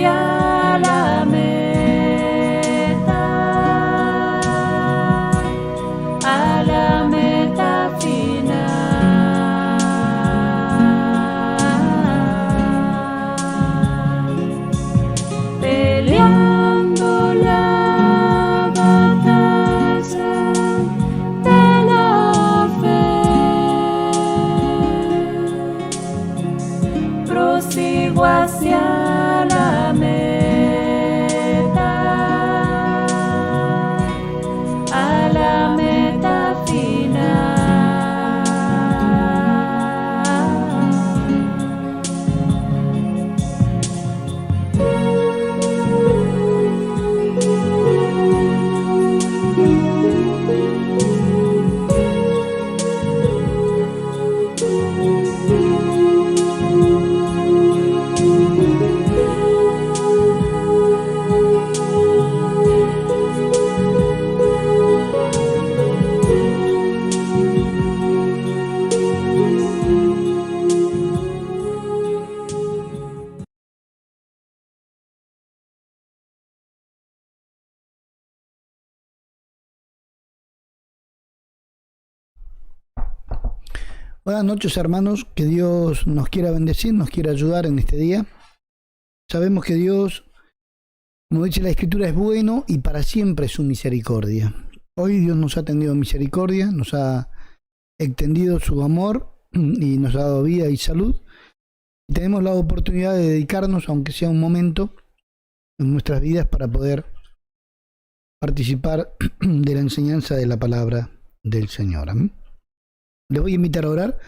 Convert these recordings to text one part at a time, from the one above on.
hacia la meta, a la meta final. Peleando la batalla de la fe, prosigo hacia la meta, a la meta final. Buenas noches, hermanos, que Dios nos quiera bendecir, nos quiera ayudar en este día. Sabemos que Dios, como dice la Escritura, es bueno y para siempre es su misericordia. Hoy Dios nos ha tendido misericordia, nos ha extendido su amor y nos ha dado vida y salud. Y tenemos la oportunidad de dedicarnos, aunque sea un momento, en nuestras vidas para poder participar de la enseñanza de la palabra del Señor. Amén. Les voy a invitar a orar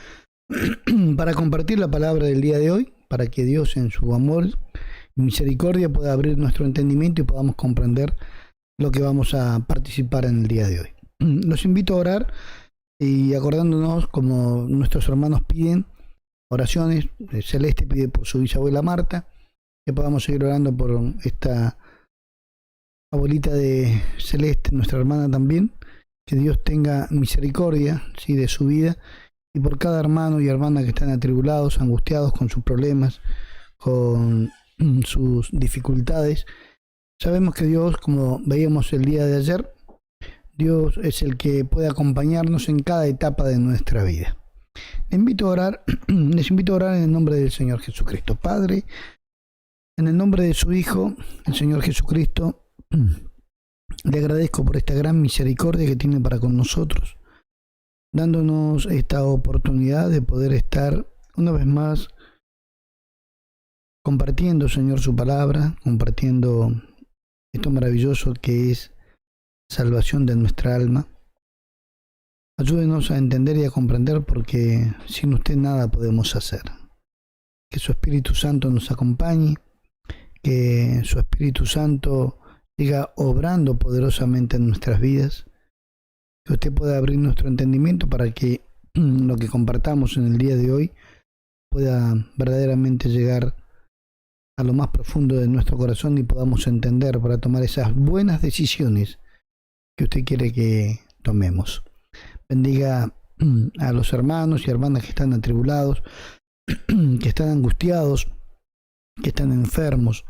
para compartir la palabra del día de hoy, para que Dios en su amor y misericordia pueda abrir nuestro entendimiento y podamos comprender lo que vamos a participar en el día de hoy. Los invito a orar y acordándonos, como nuestros hermanos piden, oraciones. Celeste pide por su bisabuela Marta, que podamos seguir orando por esta abuelita de Celeste, nuestra hermana también. Que Dios tenga misericordia, ¿sí?, de su vida, y por cada hermano y hermana que están atribulados, angustiados con sus problemas, con sus dificultades. Sabemos que Dios, como veíamos el día de ayer, Dios es el que puede acompañarnos en cada etapa de nuestra vida. Les invito a orar en el nombre del Señor Jesucristo. Padre, en el nombre de su Hijo, el Señor Jesucristo, le agradezco por esta gran misericordia que tiene para con nosotros, dándonos esta oportunidad de poder estar una vez más compartiendo, Señor, su palabra, compartiendo esto maravilloso que es salvación de nuestra alma. Ayúdenos a entender y a comprender, porque sin usted nada podemos hacer. Que su Espíritu Santo nos acompañe, que su Espíritu Santo siga obrando poderosamente en nuestras vidas, que usted pueda abrir nuestro entendimiento para que lo que compartamos en el día de hoy pueda verdaderamente llegar a lo más profundo de nuestro corazón y podamos entender para tomar esas buenas decisiones que usted quiere que tomemos. Bendiga a los hermanos y hermanas que están atribulados, que están angustiados, que están enfermos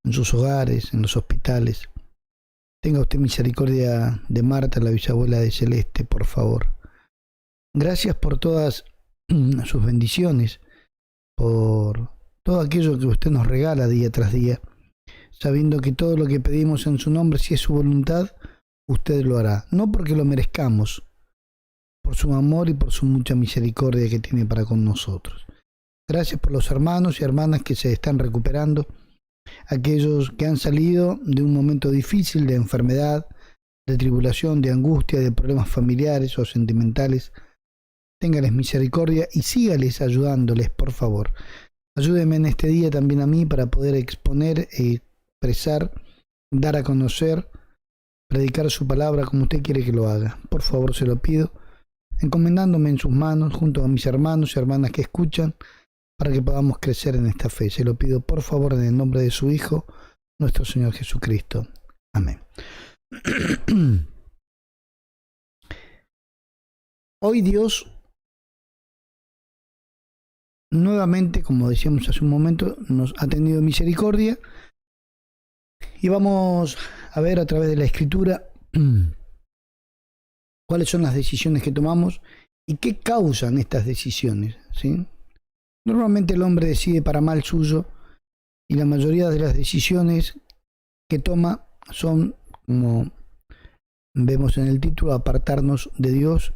en sus hogares, en los hospitales. Tenga usted misericordia de Marta, la bisabuela de Celeste, por favor. Gracias por todas sus bendiciones, por todo aquello que usted nos regala día tras día, sabiendo que todo lo que pedimos en su nombre, si es su voluntad, usted lo hará. No porque lo merezcamos, por su amor y por su mucha misericordia que tiene para con nosotros. Gracias por los hermanos y hermanas que se están recuperando, aquellos que han salido de un momento difícil de enfermedad, de tribulación, de angustia, de problemas familiares o sentimentales. Téngales misericordia y sígales ayudándoles, por favor. Ayúdeme en este día también a mí para poder exponer, expresar, dar a conocer, predicar su palabra como usted quiere que lo haga. Por favor, se lo pido, encomendándome en sus manos junto a mis hermanos y hermanas que escuchan, para que podamos crecer en esta fe. Se lo pido, por favor, en el nombre de su Hijo, nuestro Señor Jesucristo. Amén. Hoy Dios, nuevamente, como decíamos hace un momento, nos ha tenido misericordia Y vamos a ver a través de la Escritura cuáles son las decisiones que tomamos y qué causan estas decisiones, ¿sí? Normalmente el hombre decide para mal suyo y la mayoría de las decisiones que toma son, como vemos en el título, apartarnos de Dios,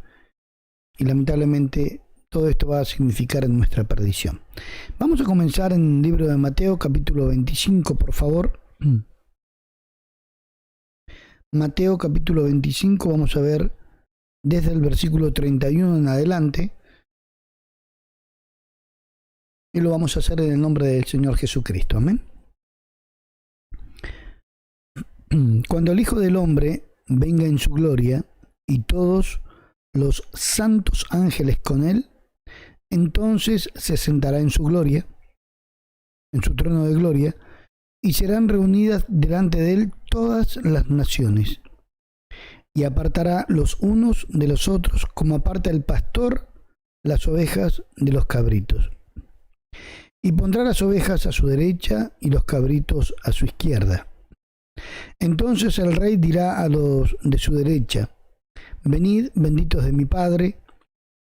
y lamentablemente todo esto va a significar en nuestra perdición. Vamos a comenzar en el libro de Mateo, capítulo 25, por favor. Mateo, capítulo 25, vamos a ver desde el versículo 31 en adelante. Y lo vamos a hacer en el nombre del Señor Jesucristo. Amén. Cuando el Hijo del Hombre venga en su gloria y todos los santos ángeles con él, entonces se sentará en su gloria, en su trono de gloria, y serán reunidas delante de él todas las naciones, y apartará los unos de los otros, como aparta el pastor las ovejas de los cabritos. Y pondrá las ovejas a su derecha y los cabritos a su izquierda. Entonces el rey dirá a los de su derecha: venid, benditos de mi Padre,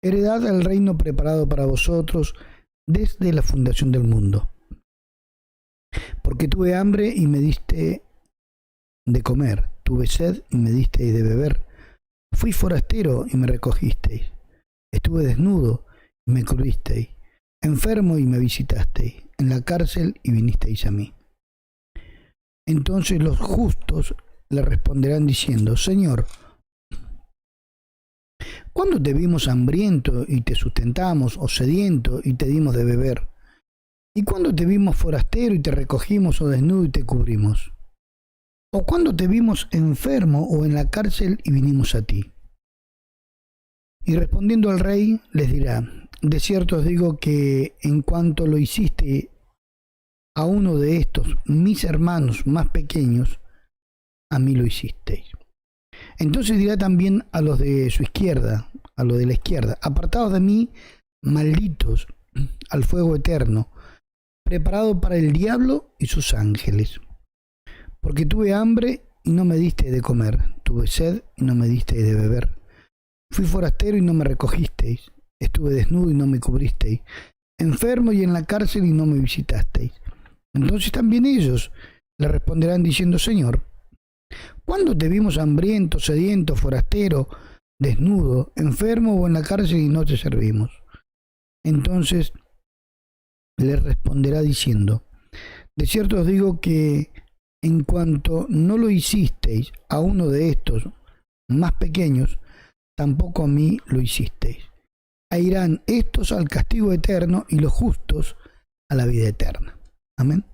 heredad el reino preparado para vosotros desde la fundación del mundo. Porque tuve hambre y me diste de comer, tuve sed y me disteis de beber, fui forastero y me recogisteis, estuve desnudo y me cubristeis, enfermo y me visitasteis, en la cárcel y vinisteis a mí. Entonces los justos le responderán diciendo: Señor, ¿cuándo te vimos hambriento y te sustentamos, o sediento y te dimos de beber? ¿Y cuándo te vimos forastero y te recogimos, o desnudo y te cubrimos? ¿O cuándo te vimos enfermo o en la cárcel y vinimos a ti? Y respondiendo al rey les dirá: de cierto os digo que en cuanto lo hiciste a uno de estos mis hermanos más pequeños, a mí lo hicisteis. Entonces dirá también a los de su izquierda, a los de la izquierda: apartados de mí, malditos, al fuego eterno, preparado para el diablo y sus ángeles. Porque tuve hambre y no me diste de comer, tuve sed y no me diste de beber, fui forastero y no me recogisteis, estuve desnudo y no me cubristeis, enfermo y en la cárcel y no me visitasteis. Entonces también ellos le responderán diciendo: Señor, ¿cuándo te vimos hambriento, sediento, forastero, desnudo, enfermo o en la cárcel y no te servimos? Entonces le responderá diciendo: de cierto os digo que en cuanto no lo hicisteis a uno de estos más pequeños, tampoco a mí lo hicisteis. E irán estos al castigo eterno y los justos a la vida eterna. Amén.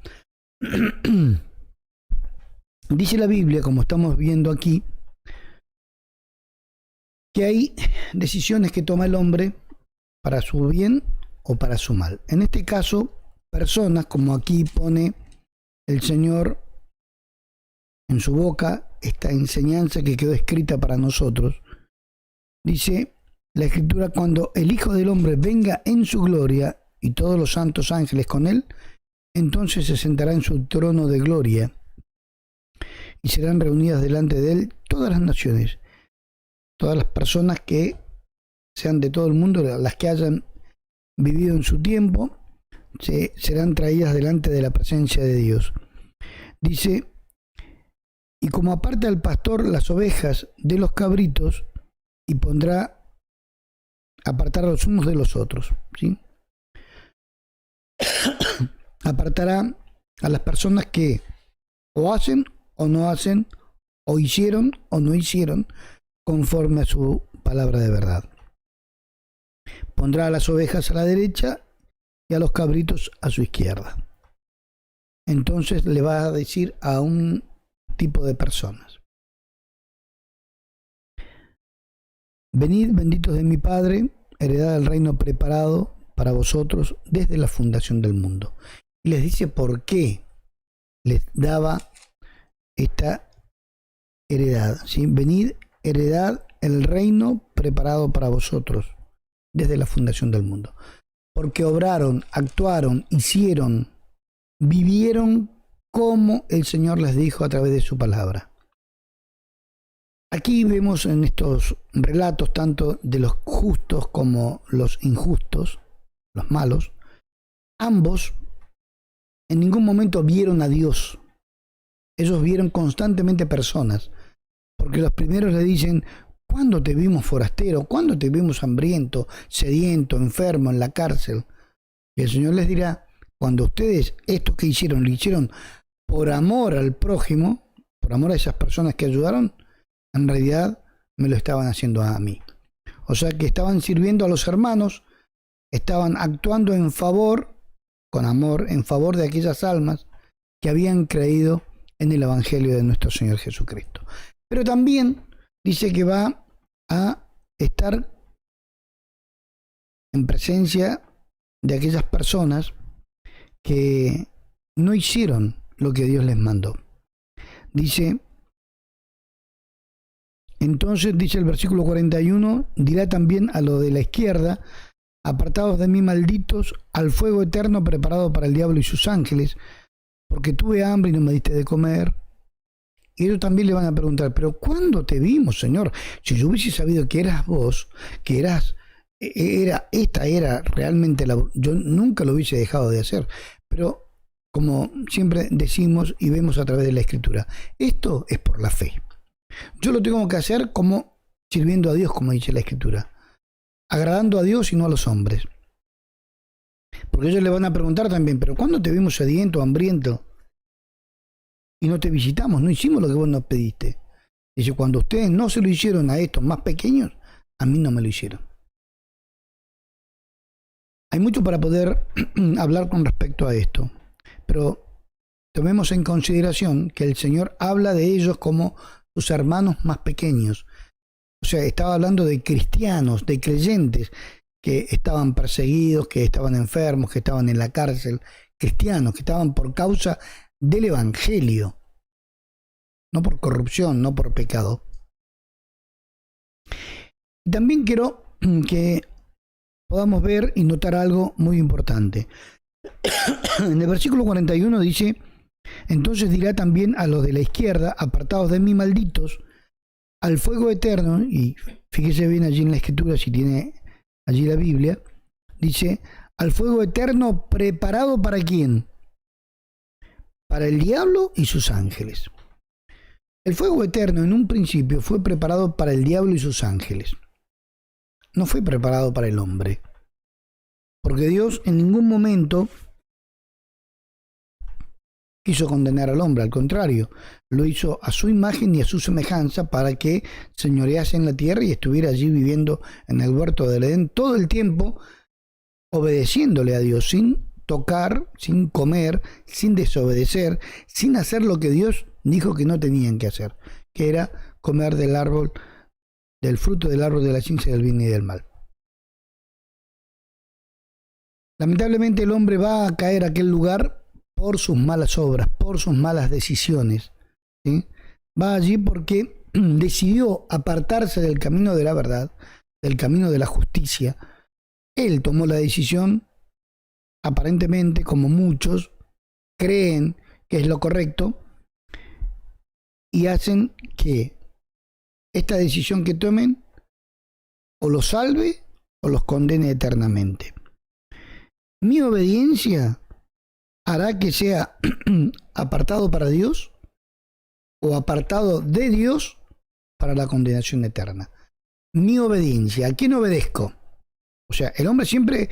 Dice la Biblia, como estamos viendo aquí, que hay decisiones que toma el hombre para su bien o para su mal. En este caso, personas, como aquí pone el Señor en su boca esta enseñanza que quedó escrita para nosotros. Dice la Escritura: cuando el Hijo del Hombre venga en su gloria y todos los santos ángeles con él, entonces se sentará en su trono de gloria y serán reunidas delante de él todas las naciones, todas las personas que sean de todo el mundo, las que hayan vivido en su tiempo, serán traídas delante de la presencia de Dios. Dice: y como aparta el pastor las ovejas de los cabritos, y pondrá apartar a los unos de los otros, ¿sí? Apartará a las personas que o hacen o no hacen, o hicieron o no hicieron conforme a su palabra de verdad. Pondrá a las ovejas a la derecha y a los cabritos a su izquierda. Entonces le va a decir a un tipo de personas: venid, benditos de mi Padre, heredad el reino preparado para vosotros desde la fundación del mundo. Y les dice por qué les daba esta heredad, ¿sí? Venid, heredad el reino preparado para vosotros desde la fundación del mundo. Porque obraron, actuaron, hicieron, vivieron como el Señor les dijo a través de su palabra. Aquí vemos en estos relatos tanto de los justos como los injustos, los malos, ambos en ningún momento vieron a Dios. Ellos vieron constantemente personas, porque los primeros le dicen: ¿cuándo te vimos forastero? ¿Cuándo te vimos hambriento, sediento, enfermo, en la cárcel? Y el Señor les dirá: cuando ustedes esto que hicieron, lo hicieron por amor al prójimo, por amor a esas personas que ayudaron, en realidad me lo estaban haciendo a mí. O sea que estaban sirviendo a los hermanos, estaban actuando en favor, con amor, en favor de aquellas almas que habían creído en el Evangelio de nuestro Señor Jesucristo. Pero también dice que va a estar en presencia de aquellas personas que no hicieron lo que Dios les mandó. Dice, entonces, dice el versículo 41, dirá también a lo de la izquierda: apartados de mí, malditos, al fuego eterno preparado para el diablo y sus ángeles, porque tuve hambre y no me diste de comer. Y ellos también le van a preguntar: pero ¿cuándo te vimos, Señor? Si yo hubiese sabido que eras vos, que esta era realmente yo nunca lo hubiese dejado de hacer. Pero como siempre decimos y vemos a través de la Escritura, esto es por la fe. Yo lo tengo que hacer como sirviendo a Dios, como dice la Escritura, agradando a Dios y no a los hombres. Porque ellos le van a preguntar también: pero ¿cuándo te vimos sediento, hambriento y no te visitamos? No hicimos lo que vos nos pediste. Dice: cuando ustedes no se lo hicieron a estos más pequeños, a mí no me lo hicieron. Hay mucho para poder hablar con respecto a esto, pero tomemos en consideración que el Señor habla de ellos como sus hermanos más pequeños. O sea, estaba hablando de cristianos, de creyentes que estaban perseguidos, que estaban enfermos, que estaban en la cárcel, cristianos que estaban por causa del Evangelio, no por corrupción, no por pecado. Y también quiero que podamos ver y notar algo muy importante. En el versículo 41 dice: entonces dirá también a los de la izquierda: apartados de mí, malditos, al fuego eterno. Y fíjese bien allí en la Escritura, si tiene allí la Biblia, dice: al fuego eterno preparado ¿para quién? Para el diablo y sus ángeles. El fuego eterno en un principio fue preparado para el diablo y sus ángeles. No fue preparado para el hombre. Porque Dios en ningún momento quiso condenar al hombre, al contrario, lo hizo a su imagen y a su semejanza para que señorease en la tierra y estuviera allí viviendo en el huerto del Edén todo el tiempo, obedeciéndole a Dios, sin tocar, sin comer, sin desobedecer, sin hacer lo que Dios dijo que no tenían que hacer, que era comer del fruto del árbol de la ciencia del bien y del mal. Lamentablemente el hombre va a caer a aquel lugar por sus malas obras, por sus malas decisiones, ¿sí? Va allí porque decidió apartarse del camino de la verdad, del camino de la justicia. Él tomó la decisión, aparentemente, como muchos creen que es lo correcto, y hacen que esta decisión que tomen o los salve o los condene eternamente. Mi obediencia hará que sea apartado para Dios o apartado de Dios para la condenación eterna. Mi obediencia, ¿a quién obedezco? O sea, el hombre siempre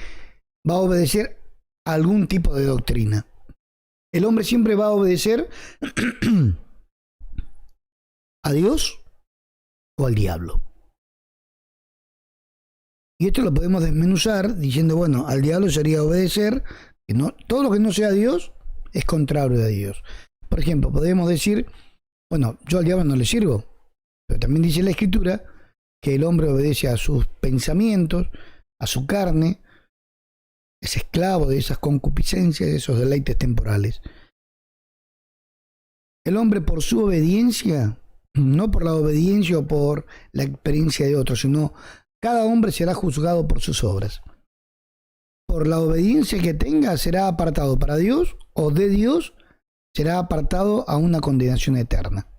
va a obedecer a algún tipo de doctrina. El hombre siempre va a obedecer a Dios o al diablo. Y esto lo podemos desmenuzar diciendo, bueno, al diablo sería obedecer, que no, todo lo que no sea Dios es contrario a Dios. Por ejemplo, podemos decir, bueno, yo al diablo no le sirvo, pero también dice la Escritura que el hombre obedece a sus pensamientos, a su carne, es esclavo de esas concupiscencias, de esos deleites temporales. El hombre por su obediencia, no por la obediencia o por la experiencia de otros, sino cada hombre será juzgado por sus obras. Por la obediencia que tenga será apartado para Dios o de Dios, será apartado a una condenación eterna.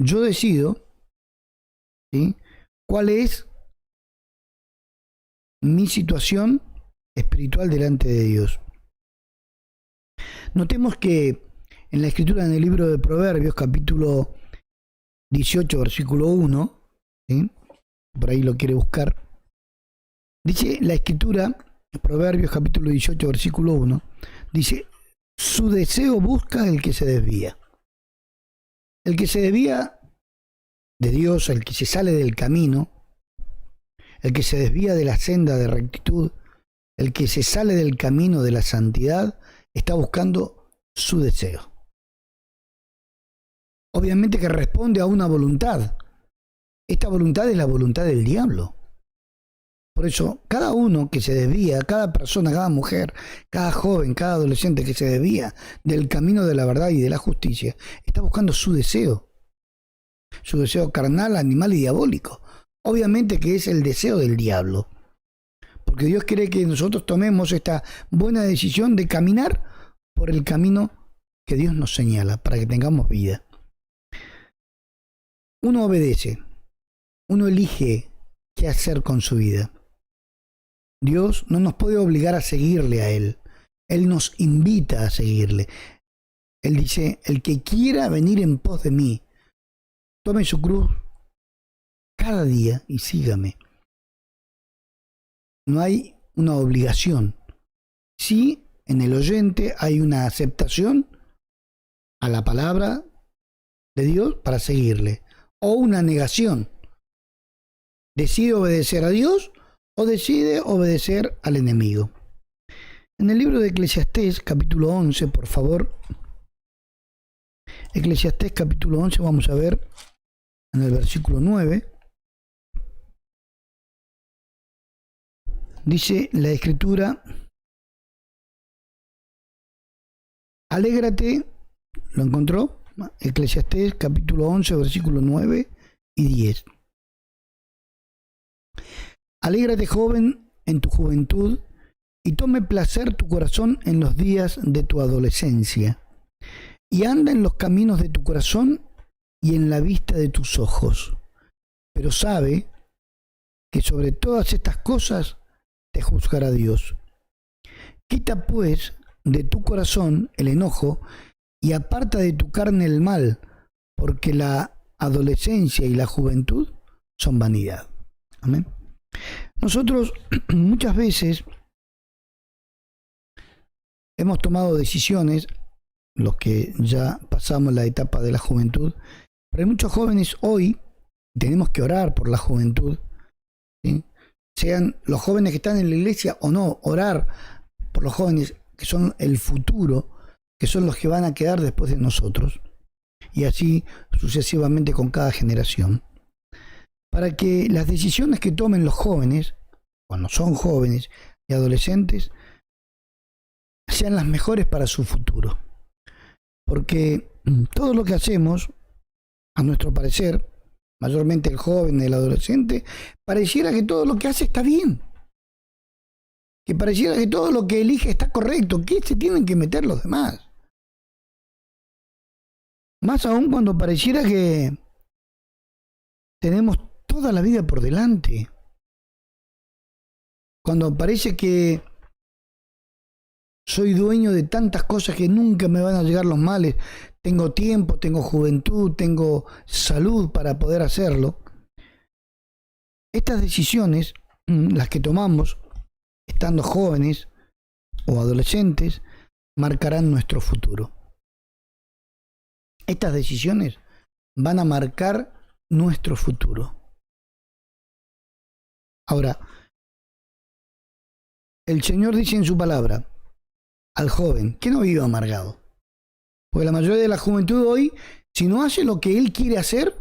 Yo decido, ¿sí?, cuál es mi situación espiritual delante de Dios. Notemos que en la escritura, en el libro de Proverbios, capítulo 18, versículo 1, ¿sí?, por ahí lo quiere buscar, dice la escritura, Proverbios capítulo 18, versículo 1, dice: su deseo busca el que se desvía. El que se desvía de Dios, el que se sale del camino, el que se desvía de la senda de rectitud, el que se sale del camino de la santidad, está buscando su deseo. Obviamente que responde a una voluntad. Esta voluntad es la voluntad del diablo. Por eso, cada uno que se desvía, cada persona, cada mujer, cada joven, cada adolescente que se desvía del camino de la verdad y de la justicia, está buscando su deseo carnal, animal y diabólico. Obviamente que es el deseo del diablo. Porque Dios quiere que nosotros tomemos esta buena decisión de caminar por el camino que Dios nos señala para que tengamos vida. Uno obedece, uno elige qué hacer con su vida. Dios no nos puede obligar a seguirle a Él. Él nos invita a seguirle. Él dice: el que quiera venir en pos de mí, tome su cruz cada día y sígame. No hay una obligación. Sí, en el oyente hay una aceptación a la palabra de Dios para seguirle, o una negación. Decide obedecer a Dios o decide obedecer al enemigo. En el libro de Eclesiastés, capítulo 11, por favor. Eclesiastés, capítulo 11, vamos a ver en el versículo 9. Dice la escritura: alégrate, ¿lo encontró? Eclesiastés, capítulo 11, versículo 9 y 10. Alégrate, joven, en tu juventud, y tome placer tu corazón en los días de tu adolescencia, y anda en los caminos de tu corazón y en la vista de tus ojos. Pero sabe que sobre todas estas cosas te juzgará Dios. Quita pues de tu corazón el enojo y aparta de tu carne el mal, porque la adolescencia y la juventud son vanidad. Amén. Nosotros muchas veces hemos tomado decisiones, los que ya pasamos la etapa de la juventud, pero hay muchos jóvenes hoy, tenemos que orar por la juventud, ¿sí?, sean los jóvenes que están en la iglesia o no, orar por los jóvenes que son el futuro, que son los que van a quedar después de nosotros, y así sucesivamente con cada generación, para que las decisiones que tomen los jóvenes, cuando son jóvenes y adolescentes, sean las mejores para su futuro. Porque todo lo que hacemos, a nuestro parecer, mayormente el joven, el adolescente, pareciera que todo lo que hace está bien. Que pareciera que todo lo que elige está correcto. ¿Qué se tienen que meter los demás? Más aún cuando pareciera que tenemos toda la vida por delante. Cuando parece que soy dueño de tantas cosas que nunca me van a llegar los males. Tengo tiempo, tengo juventud, tengo salud para poder hacerlo. Estas decisiones, las que tomamos estando jóvenes o adolescentes, marcarán nuestro futuro. Estas decisiones van a marcar nuestro futuro. Ahora, el Señor dice en su palabra al joven que no viva amargado. Porque la mayoría de la juventud hoy, si no hace lo que él quiere hacer,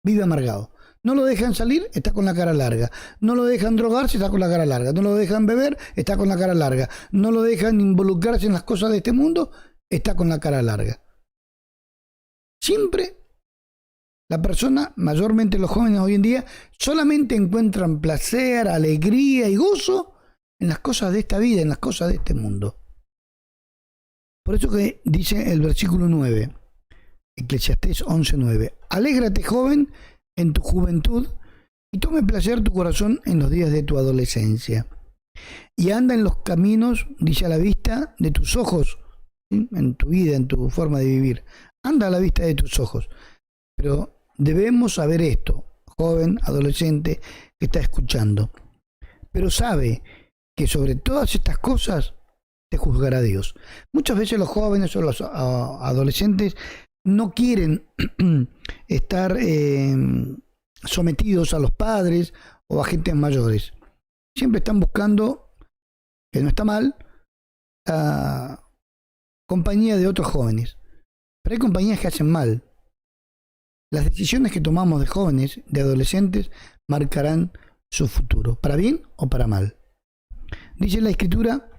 vive amargado. No lo dejan salir, está con la cara larga. No lo dejan drogarse, está con la cara larga. No lo dejan beber, está con la cara larga. No lo dejan involucrarse en las cosas de este mundo, está con la cara larga. Siempre la persona, mayormente los jóvenes hoy en día, solamente encuentran placer, alegría y gozo en las cosas de esta vida, en las cosas de este mundo. Por eso que dice el versículo 9, Eclesiastés 11:9, alégrate, joven, en tu juventud, y tome placer tu corazón en los días de tu adolescencia. Y anda en los caminos, dice, a la vista de tus ojos, ¿sí? En tu vida, en tu forma de vivir. Anda a la vista de tus ojos. Pero debemos saber esto, joven, adolescente, que está escuchando. Pero sabe que sobre todas estas cosas te juzgará Dios. Muchas veces los jóvenes o los adolescentes no quieren estar sometidos a los padres o a gentes mayores. Siempre están buscando, que no está mal, compañía de otros jóvenes. Pero hay compañías que hacen mal. Las decisiones que tomamos de jóvenes, de adolescentes, marcarán su futuro, para bien o para mal. Dice la Escritura,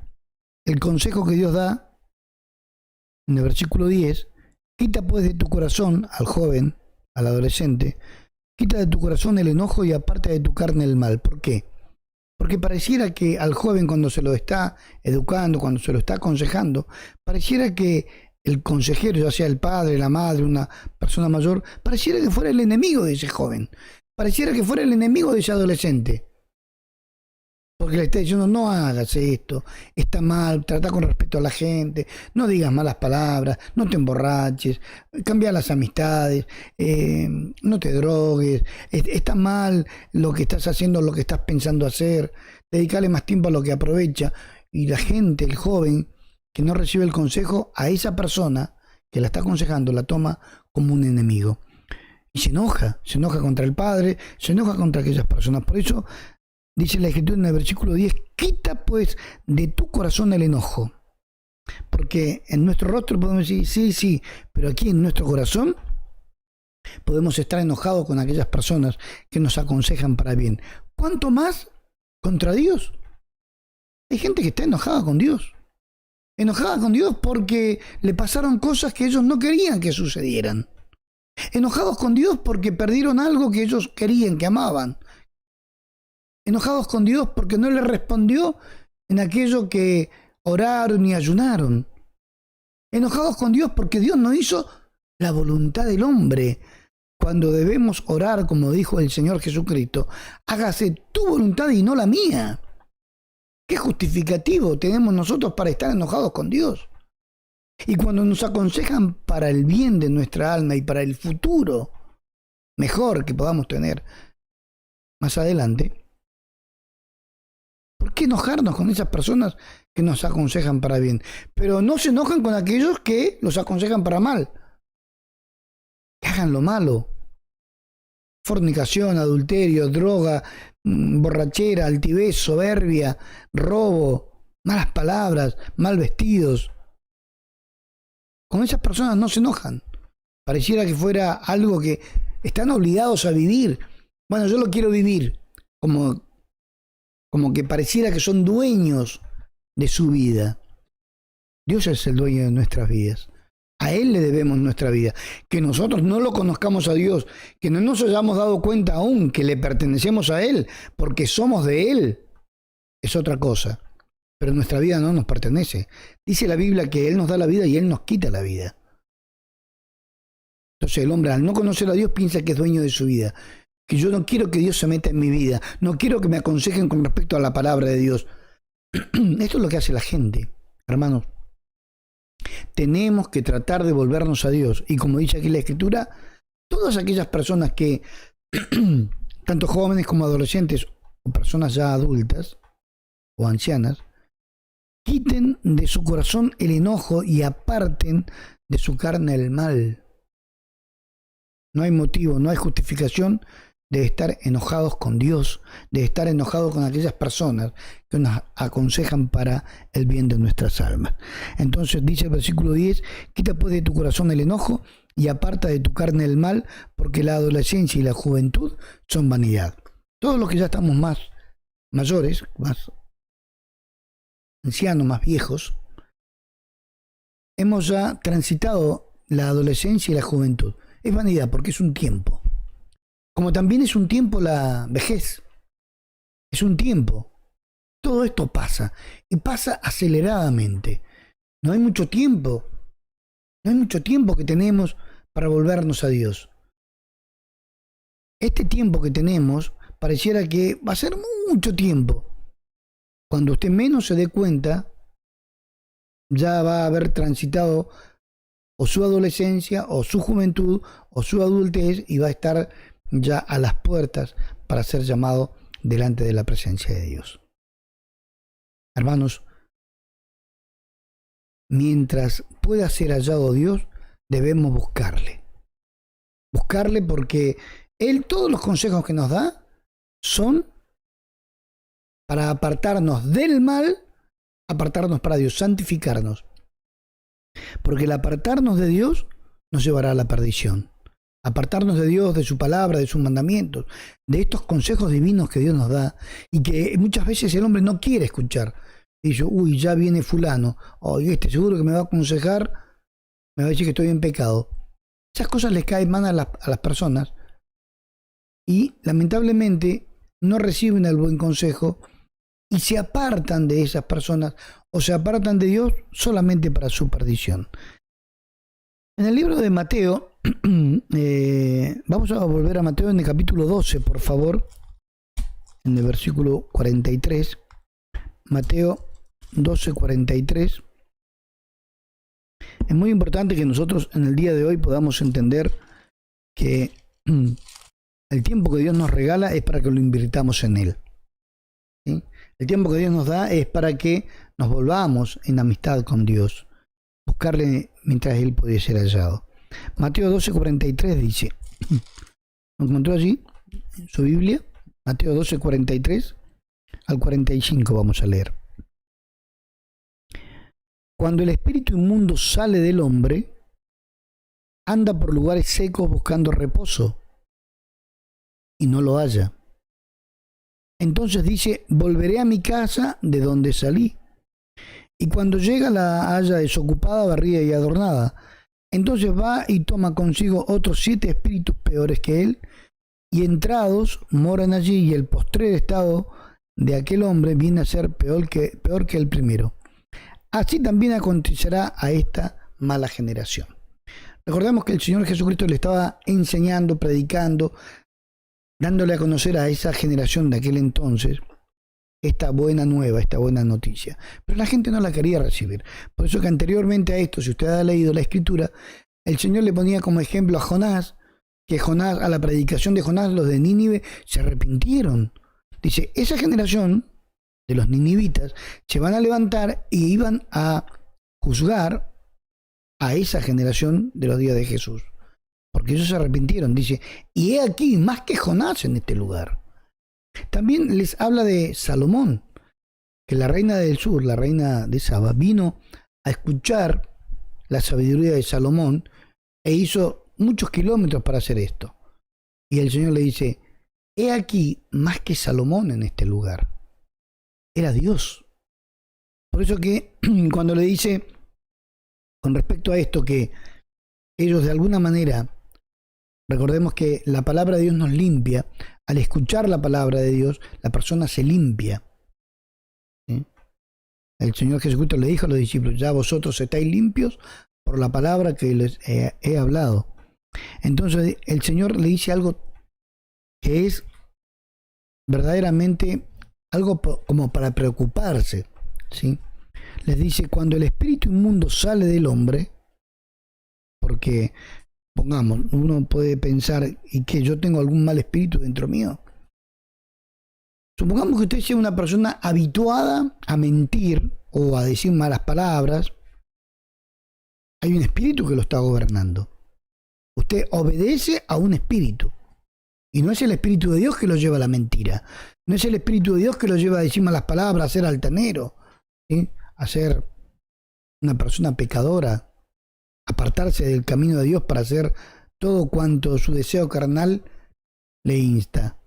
el consejo que Dios da en el versículo 10, quita pues de tu corazón al joven, al adolescente, quita de tu corazón el enojo y aparta de tu carne el mal. ¿Por qué? Porque pareciera que al joven, cuando se lo está educando, cuando se lo está aconsejando, pareciera que el consejero, ya sea el padre, la madre, una persona mayor, pareciera que fuera el enemigo de ese joven, pareciera que fuera el enemigo de ese adolescente. Porque le está diciendo, no hagas esto, está mal, trata con respeto a la gente, no digas malas palabras, no te emborraches, cambia las amistades, no te drogues, está mal lo que estás haciendo, lo que estás pensando hacer, dedicarle más tiempo a lo que aprovecha. Y la gente, el joven, que no recibe el consejo, a esa persona que la está aconsejando, la toma como un enemigo. Y se enoja contra el padre, se enoja contra aquellas personas. Por eso dice la Escritura en el versículo 10, quita pues de tu corazón el enojo. Porque en nuestro rostro podemos decir, sí, pero aquí en nuestro corazón podemos estar enojados con aquellas personas que nos aconsejan para bien. ¿Cuánto más contra Dios? Hay gente que está enojada con Dios. Enojada con Dios porque le pasaron cosas que ellos no querían que sucedieran. Enojados con Dios porque perdieron algo que ellos querían, que amaban. Enojados con Dios porque no le respondió en aquello que oraron y ayunaron. Enojados con Dios porque Dios no hizo la voluntad del hombre. Cuando debemos orar, como dijo el Señor Jesucristo, hágase tu voluntad y no la mía. ¿Qué justificativo tenemos nosotros para estar enojados con Dios? Y cuando nos aconsejan para el bien de nuestra alma y para el futuro mejor que podamos tener más adelante, ¿por qué enojarnos con esas personas que nos aconsejan para bien? Pero no se enojan con aquellos que los aconsejan para mal. Que hagan lo malo. Fornicación, adulterio, droga, borrachera, altivez, soberbia, robo, malas palabras, mal vestidos. Con esas personas no se enojan. Pareciera que fuera algo que están obligados a vivir. Bueno, yo lo quiero vivir. Como que pareciera que son dueños de su vida. Dios es el dueño de nuestras vidas. A Él le debemos nuestra vida. Que nosotros no lo conozcamos a Dios, que no nos hayamos dado cuenta aún que le pertenecemos a Él, porque somos de Él, es otra cosa. Pero nuestra vida no nos pertenece. Dice la Biblia que Él nos da la vida y Él nos quita la vida. Entonces el hombre, al no conocer a Dios, piensa que es dueño de su vida. Que yo no quiero que Dios se meta en mi vida. No quiero que me aconsejen con respecto a la palabra de Dios. Esto es lo que hace la gente, hermanos. Tenemos que tratar de volvernos a Dios. Y como dice aquí la Escritura, todas aquellas personas que, tanto jóvenes como adolescentes, o personas ya adultas o ancianas, quiten de su corazón el enojo y aparten de su carne el mal. No hay motivo, no hay justificación de estar enojados con Dios, de estar enojados con aquellas personas que nos aconsejan para el bien de nuestras almas. Entonces dice el versículo 10, quita pues de tu corazón el enojo y aparta de tu carne el mal, porque la adolescencia y la juventud son vanidad. Todos los que ya estamos más mayores, más ancianos, más viejos, hemos ya transitado la adolescencia y la juventud. Es vanidad porque es un tiempo. Como también es un tiempo la vejez. Es un tiempo. Todo esto pasa. Y pasa aceleradamente. No hay mucho tiempo. No hay mucho tiempo que tenemos para volvernos a Dios. Este tiempo que tenemos pareciera que va a ser mucho tiempo. Cuando usted menos se dé cuenta, ya va a haber transitado o su adolescencia, o su juventud, o su adultez, y va a estar ya a las puertas para ser llamado delante de la presencia de Dios. Hermanos, mientras pueda ser hallado Dios, debemos buscarle. Buscarle porque Él, todos los consejos que nos da, son para apartarnos del mal, apartarnos para Dios, santificarnos. Porque el apartarnos de Dios nos llevará a la perdición. Apartarnos de Dios, de su palabra, de sus mandamientos, de estos consejos divinos que Dios nos da y que muchas veces el hombre no quiere escuchar. Dice, uy, ya viene fulano, seguro que me va a aconsejar, me va a decir que estoy en pecado. Esas cosas les caen mal a las personas y lamentablemente no reciben el buen consejo y se apartan de esas personas o se apartan de Dios solamente para su perdición. En el libro de Mateo, vamos a volver a Mateo en el capítulo 12, por favor, en el versículo 43. Mateo 12, 43. Es muy importante que nosotros en el día de hoy podamos entender que el tiempo que Dios nos regala es para que lo invirtamos en Él. ¿Sí? El tiempo que Dios nos da es para que nos volvamos en amistad con Dios, buscarle mientras Él puede ser hallado. Mateo 12, 43 dice, ¿lo encontró allí en su Biblia? Mateo 12, 43 al 45 vamos a leer. Cuando el espíritu inmundo sale del hombre, anda por lugares secos buscando reposo y no lo halla. Entonces dice, volveré a mi casa de donde salí. Y cuando llega la halla desocupada, barrida y adornada. Entonces va y toma consigo otros 7 espíritus peores que él, y entrados moran allí, y el postrer estado de aquel hombre viene a ser peor que el primero. Así también acontecerá a esta mala generación. Recordemos que el Señor Jesucristo le estaba enseñando, predicando, dándole a conocer a esa generación de aquel entonces esta buena nueva, esta buena noticia. Pero la gente no la quería recibir. Por eso que anteriormente a esto, si usted ha leído la Escritura, el Señor le ponía como ejemplo a Jonás, que Jonás, a la predicación de Jonás, los de Nínive se arrepintieron. Dice, esa generación de los ninivitas se van a levantar y iban a juzgar a esa generación de los días de Jesús. Porque ellos se arrepintieron. Dice, y he aquí más que Jonás en este lugar. También les habla de Salomón, que la reina del sur, la reina de Saba, vino a escuchar la sabiduría de Salomón e hizo muchos kilómetros para hacer esto. Y el Señor le dice, he aquí más que Salomón en este lugar. Era Dios. Por eso que cuando le dice con respecto a esto que ellos de alguna manera, recordemos que la palabra de Dios nos limpia. Al escuchar la palabra de Dios, la persona se limpia. ¿Sí? El Señor Jesucristo le dijo a los discípulos, ya vosotros estáis limpios por la palabra que les he hablado. Entonces el Señor le dice algo que es verdaderamente algo como para preocuparse. ¿Sí? Les dice, cuando el espíritu inmundo sale del hombre, porque pongamos, uno puede pensar, ¿y que yo tengo algún mal espíritu dentro mío? Supongamos que usted sea una persona habituada a mentir o a decir malas palabras. Hay un espíritu que lo está gobernando. Usted obedece a un espíritu. Y no es el espíritu de Dios que lo lleva a la mentira. No es el espíritu de Dios que lo lleva a decir malas palabras, a ser altanero, ¿sí? A ser una persona pecadora, apartarse del camino de Dios para hacer todo cuanto su deseo carnal le insta.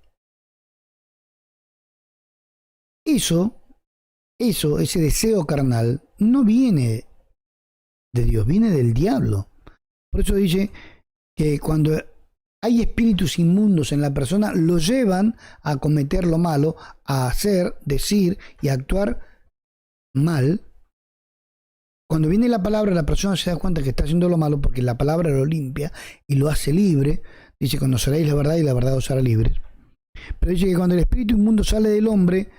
Ese deseo carnal no viene de Dios, viene del diablo. Por eso dice que cuando hay espíritus inmundos en la persona, lo llevan a cometer lo malo, a hacer, decir y actuar mal, Cuando viene la palabra, la persona se da cuenta que está haciendo lo malo porque la palabra lo limpia y lo hace libre. Dice, conoceréis la verdad y la verdad os hará libres. Pero dice que cuando el espíritu inmundo sale del hombre,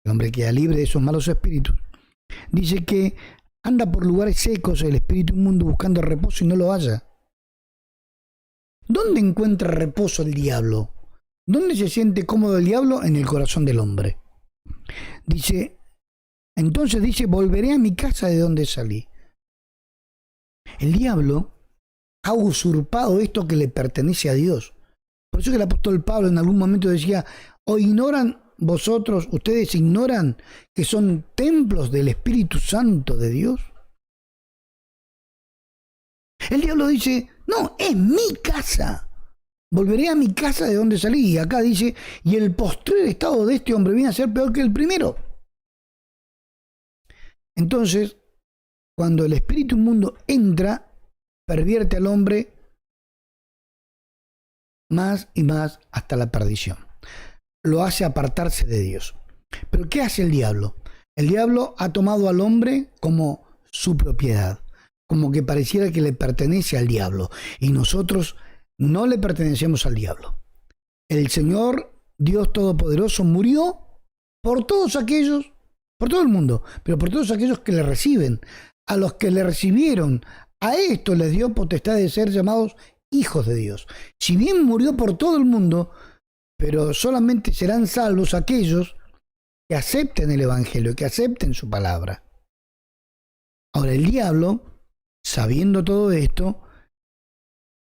el hombre queda libre de esos malos espíritus. Dice que anda por lugares secos el espíritu inmundo buscando reposo y no lo halla. ¿Dónde encuentra reposo el diablo? ¿Dónde se siente cómodo el diablo? En el corazón del hombre. Entonces dice, volveré a mi casa de donde salí. El diablo ha usurpado esto que le pertenece a Dios. Por eso que el apóstol Pablo en algún momento decía, ¿o ignoran vosotros, ustedes ignoran que son templos del Espíritu Santo de Dios? El diablo dice, no, es mi casa. Volveré a mi casa de donde salí. Y acá dice, y el postrer estado de este hombre viene a ser peor que el primero. Entonces, cuando el espíritu inmundo entra, pervierte al hombre más y más hasta la perdición. Lo hace apartarse de Dios. ¿Pero qué hace el diablo? El diablo ha tomado al hombre como su propiedad, como que pareciera que le pertenece al diablo. Y nosotros no le pertenecemos al diablo. El Señor, Dios Todopoderoso, murió por todos aquellos, por todo el mundo, pero por todos aquellos que le reciben. A los que le recibieron, a esto les dio potestad de ser llamados hijos de Dios. Si bien murió por todo el mundo, pero solamente serán salvos aquellos que acepten el Evangelio, que acepten su palabra. Ahora, el diablo, sabiendo todo esto,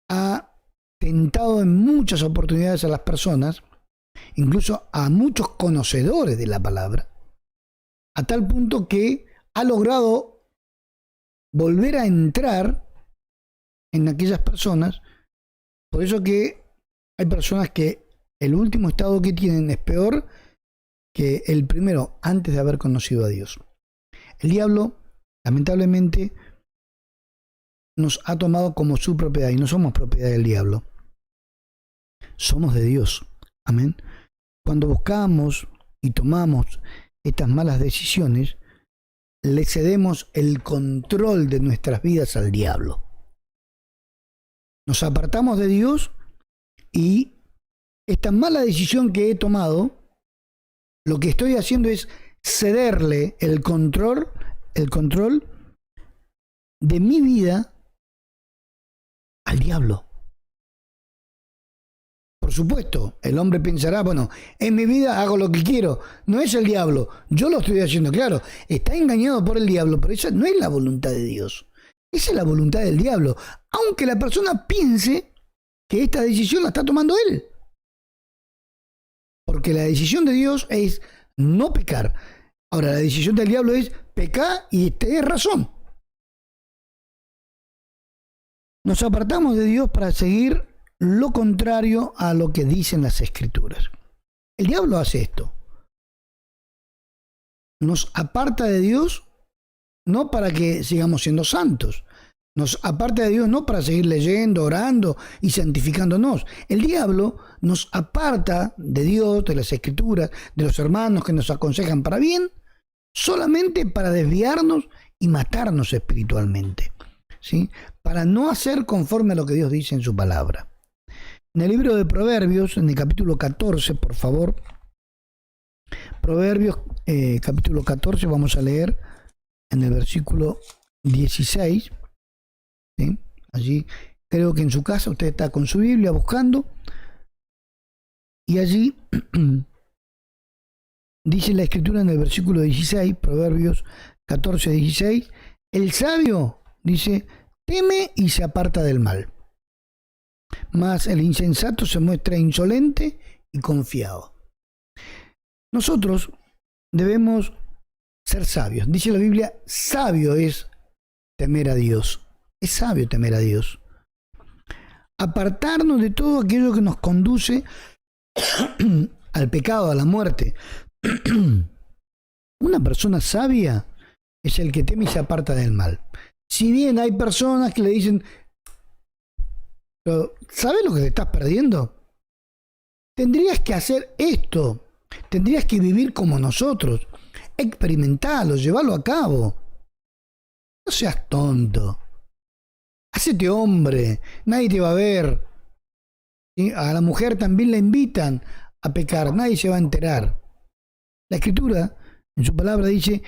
ha tentado en muchas oportunidades a las personas, incluso a muchos conocedores de la palabra, a tal punto que ha logrado volver a entrar en aquellas personas. Por eso que hay personas que el último estado que tienen es peor que el primero antes de haber conocido a Dios. El diablo, lamentablemente, nos ha tomado como su propiedad y no somos propiedad del diablo. Somos de Dios. Amén. Cuando buscamos y tomamos estas malas decisiones, le cedemos el control de nuestras vidas al diablo. Nos apartamos de Dios y esta mala decisión que he tomado, lo que estoy haciendo es cederle el control de mi vida al diablo. Por supuesto, el hombre pensará, bueno, en mi vida hago lo que quiero, no es el diablo, yo lo estoy haciendo, claro, está engañado por el diablo, pero esa no es la voluntad de Dios, esa es la voluntad del diablo, aunque la persona piense que esta decisión la está tomando él. Porque la decisión de Dios es no pecar. Ahora, la decisión del diablo es pecar y tenés razón. Nos apartamos de Dios para seguir lo contrario a lo que dicen las Escrituras. El diablo hace esto. Nos aparta de Dios no para que sigamos siendo santos. Nos aparta de Dios no para seguir leyendo, orando y santificándonos. El diablo nos aparta de Dios, de las Escrituras, de los hermanos que nos aconsejan para bien, solamente para desviarnos y matarnos espiritualmente, ¿sí? Para no hacer conforme a lo que Dios dice en su palabra. En el libro de Proverbios, en el capítulo 14, por favor, Proverbios capítulo 14, vamos a leer en el versículo 16, ¿sí? Allí creo que en su casa usted está con su Biblia buscando, y allí dice la Escritura en el versículo 16, Proverbios 14, 16, el sabio, dice, teme y se aparta del mal, mas el insensato se muestra insolente y confiado. Nosotros debemos ser sabios. Dice la Biblia, sabio es temer a Dios. Es sabio temer a Dios. Apartarnos de todo aquello que nos conduce al pecado, a la muerte. Una persona sabia es el que teme y se aparta del mal. Si bien hay personas que le dicen, ¿sabes lo que te estás perdiendo? Tendrías que hacer esto. Tendrías que vivir como nosotros. Experimentarlo, llevarlo a cabo. No seas tonto. Hacete hombre. Nadie te va a ver. ¿Sí? A la mujer también la invitan a pecar. Nadie se va a enterar. La Escritura, en su palabra, dice: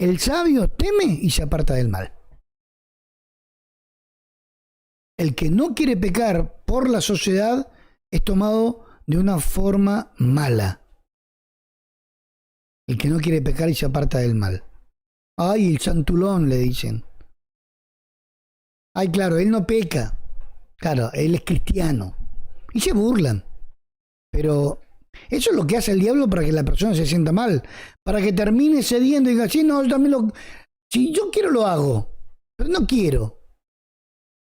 el sabio teme y se aparta del mal. El que no quiere pecar por la sociedad es tomado de una forma mala. El que no quiere pecar y se aparta del mal. Ay, el santulón, le dicen. Ay, claro, él no peca. Claro, él es cristiano. Y se burlan. Pero eso es lo que hace el diablo para que la persona se sienta mal. Para que termine cediendo y diga: sí, no, yo también lo... Si yo quiero lo hago, pero no quiero.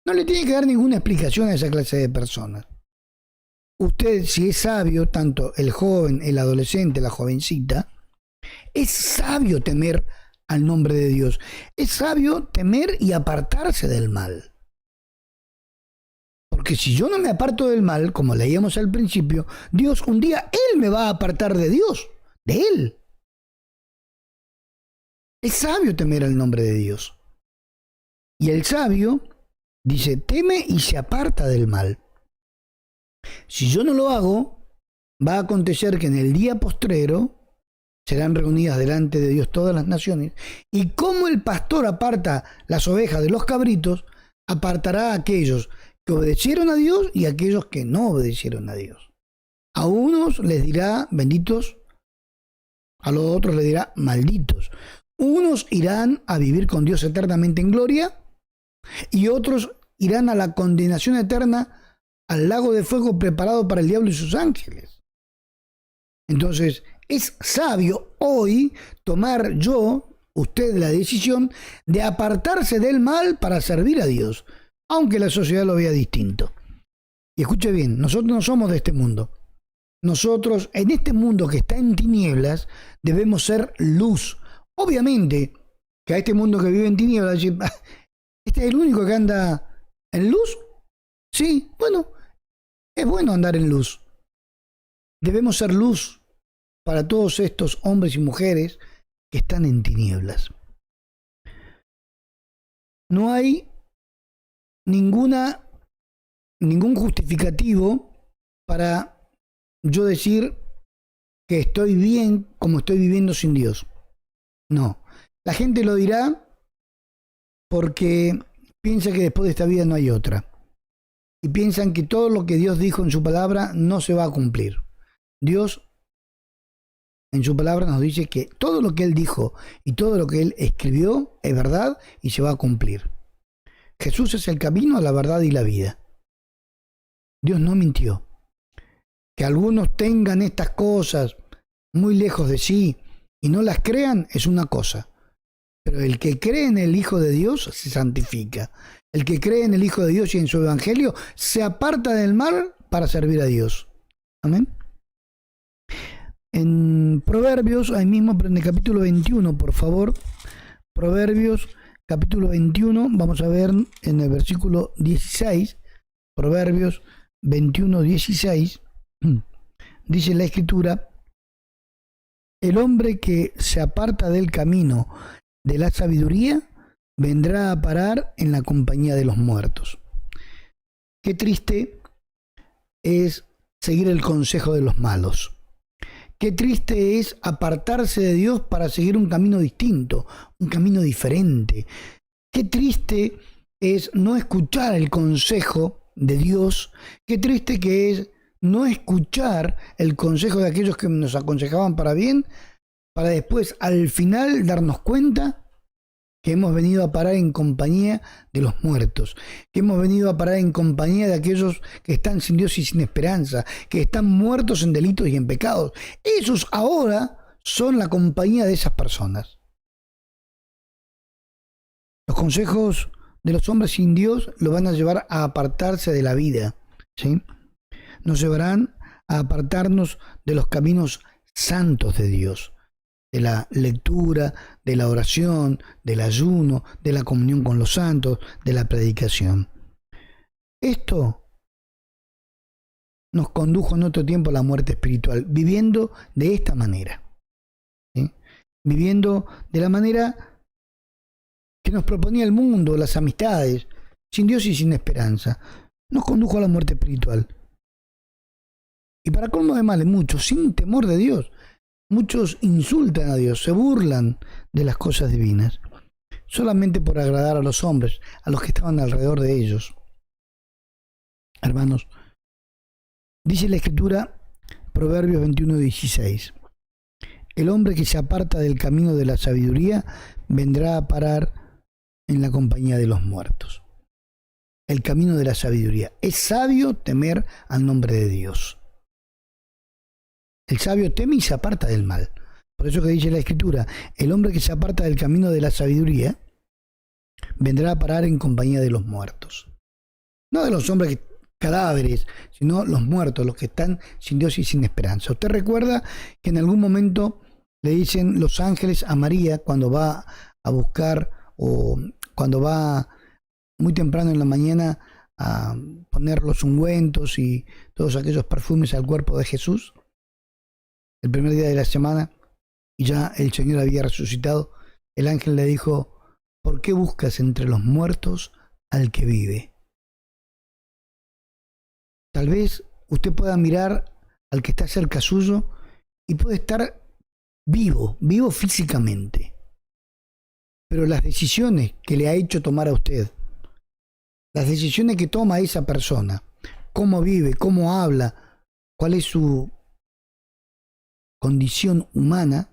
No le tiene que dar ninguna explicación a esa clase de personas. Usted, si es sabio, tanto el joven, el adolescente, la jovencita, es sabio temer al nombre de Dios. Es sabio temer y apartarse del mal. Porque si yo no me aparto del mal, como leíamos al principio, Dios un día, Él me va a apartar de Dios, de Él. Es sabio temer al nombre de Dios. Y el sabio dice: teme y se aparta del mal. Si yo no lo hago, va a acontecer que en el día postrero serán reunidas delante de Dios todas las naciones, y como el pastor aparta las ovejas de los cabritos, apartará a aquellos que obedecieron a Dios y a aquellos que no obedecieron a Dios. A unos les dirá benditos, a los otros les dirá malditos. Unos irán a vivir con Dios eternamente en gloria, y otros irán a la condenación eterna, al lago de fuego preparado para el diablo y sus ángeles. Entonces, es sabio hoy tomar usted, la decisión de apartarse del mal para servir a Dios, aunque la sociedad lo vea distinto. Y escuche bien, nosotros no somos de este mundo. Nosotros, en este mundo que está en tinieblas, debemos ser luz. Obviamente, que a este mundo que vive en tinieblas, ¿este es el único que anda en luz? Sí, bueno, es bueno andar en luz. Debemos ser luz para todos estos hombres y mujeres que están en tinieblas. No hay ningún justificativo para yo decir que estoy bien como estoy viviendo sin Dios. No. La gente lo dirá porque piensa que después de esta vida no hay otra. Y piensan que todo lo que Dios dijo en su palabra no se va a cumplir. Dios en su palabra nos dice que todo lo que Él dijo y todo lo que Él escribió es verdad y se va a cumplir. Jesús es el camino, la verdad y la vida. Dios no mintió. Que algunos tengan estas cosas muy lejos de sí y no las crean es una cosa. Pero el que cree en el Hijo de Dios se santifica. El que cree en el Hijo de Dios y en su Evangelio se aparta del mal para servir a Dios. Amén. En Proverbios, ahí mismo, pero en el capítulo 21, por favor. Proverbios, capítulo 21, vamos a ver en el versículo 16. Proverbios 21, 16. Dice la Escritura: el hombre que se aparta del camino de la sabiduría vendrá a parar en la compañía de los muertos. Qué triste es seguir el consejo de los malos. Qué triste es apartarse de Dios para seguir un camino distinto, un camino diferente. Qué triste es no escuchar el consejo de Dios. Qué triste que es no escuchar el consejo de aquellos que nos aconsejaban para bien, para después al final darnos cuenta que hemos venido a parar en compañía de los muertos, que hemos venido a parar en compañía de aquellos que están sin Dios y sin esperanza, que están muertos en delitos y en pecados. Esos ahora son la compañía de esas personas. Los consejos de los hombres sin Dios los van a llevar a apartarse de la vida, ¿sí? Nos llevarán a apartarnos de los caminos santos de Dios, de la lectura, de la oración, del ayuno, de la comunión con los santos, de la predicación. Esto nos condujo en otro tiempo a la muerte espiritual, viviendo de esta manera, ¿sí? Viviendo de la manera que nos proponía el mundo, las amistades, sin Dios y sin esperanza, nos condujo a la muerte espiritual. Y para colmo de males, muchos, sin temor de Dios, muchos insultan a Dios, se burlan de las cosas divinas, solamente por agradar a los hombres, a los que estaban alrededor de ellos. Hermanos, dice la Escritura, Proverbios 21:16, el hombre que se aparta del camino de la sabiduría vendrá a parar en la compañía de los muertos. El camino de la sabiduría. Es sabio temer al nombre de Dios. El sabio teme y se aparta del mal. Por eso que dice la Escritura, el hombre que se aparta del camino de la sabiduría vendrá a parar en compañía de los muertos. No de los hombres cadáveres, sino los muertos, los que están sin Dios y sin esperanza. ¿Usted recuerda que en algún momento le dicen los ángeles a María cuando va a buscar o cuando va muy temprano en la mañana a poner los ungüentos y todos aquellos perfumes al cuerpo de Jesús? El primer día de la semana, y ya el Señor había resucitado, el ángel le dijo, ¿por qué buscas entre los muertos al que vive? Tal vez usted pueda mirar al que está cerca suyo y puede estar vivo físicamente. Pero las decisiones que le ha hecho tomar a usted, las decisiones que toma esa persona, cómo vive, cómo habla, cuál es su condición humana,